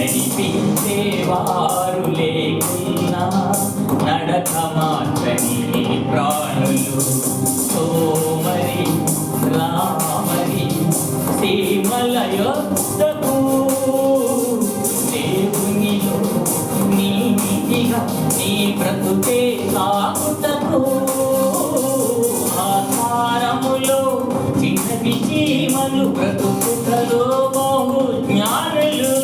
నడిపించేవారు లేకున్నా నడక మార్చని ప్రాణులు సోమరి రామరి సీమల యొద్దకు దేవునిలో నీతిగా నీ బ్రతుకే సాగుటకు ఆకారములో చిన్నవి చీమలు బ్రతుకుటలో బహు జ్ఞానులు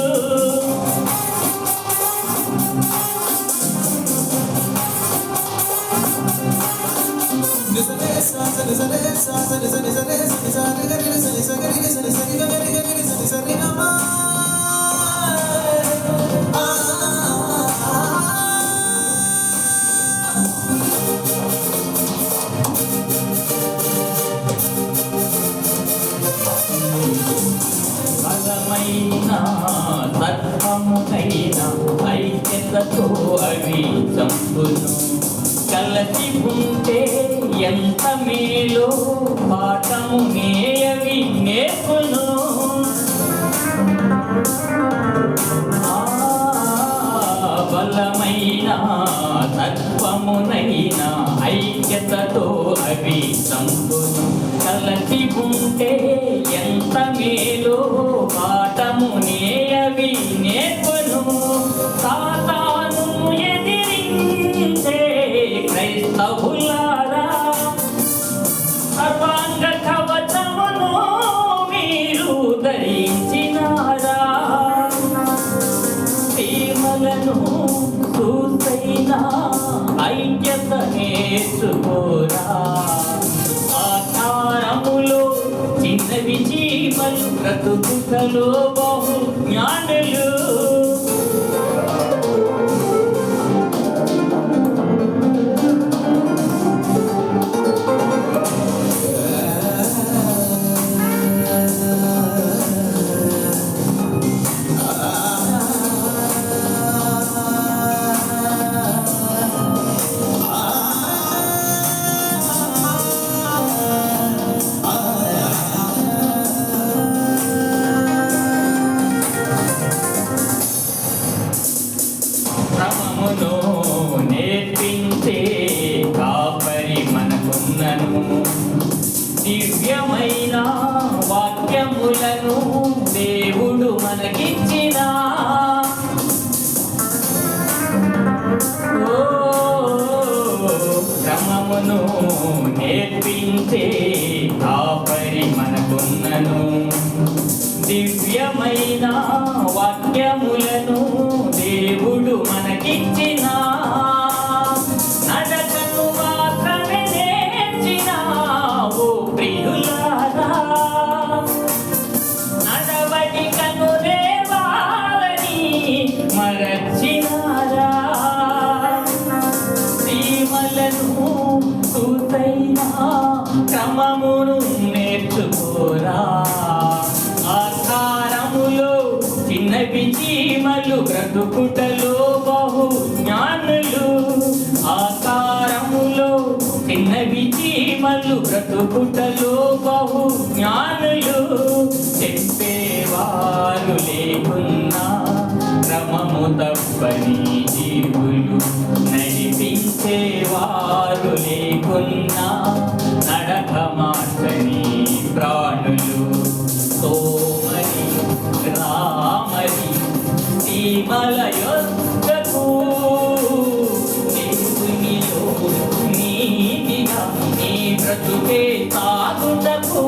బలమైన సర్వముకైన ఐక్యతతో అవి చంపును కలసి ఉంటే ఎంత మేలో పాఠము నేయవి నేర్పును బలమైన తత్వమునైన ఐక్యతతో అవి చంపును కలసి ఉంటే ఎంత మేలో పాఠము నేయవి నేర్పును సాతాను ఎదిరించే క్రైస్తవులారా సర్వాంగ కవచమును మీరు ధరించినారా సీమలను చూసైనా ఐక్యత నేర్చుకోరా ఆకారములో చిన్నవి జీవలు బ్రతుకుటలో బహు జ్ఞానులు క్రమమును నేర్పించే కాపరి మనకున్నను దివ్యమైన వాక్యములను దేవుడు మనకిచ్చిన క్రమమును నేర్పించే కాపరి మనకున్నను దివ్యమైన వాక్యములను దేవుడు మనకిచ్చిన నడకను మాత్రమే నేర్చిన ఓ ప్రియులారా నడవడికను రేవాలని మరచినారా సీమలను చూసైనా క్రమమును నేర్చుకోరా ఆకారములో చిన్నవి చీమలు బ్రతుకుటలో బహు జ్ఞానులు ఆకారములో చిన్నవి చీమలు బ్రతుకుటలో బహు జ్ఞానులు చెప్పేవారు లేకున్నా క్రమము తప్పని జీవులు నడిపించేవారు లేకున్నా నడక మార్చని ప్రాణులు సోమరి రామరి సీమల యొద్దకు దేవునిలో నీతిగా నీ బ్రతుకే సాగుటకు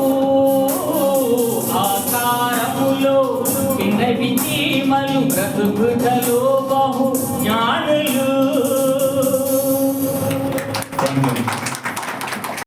ఆకారములో చిన్నవి చీమలు బ్రతుకుటలో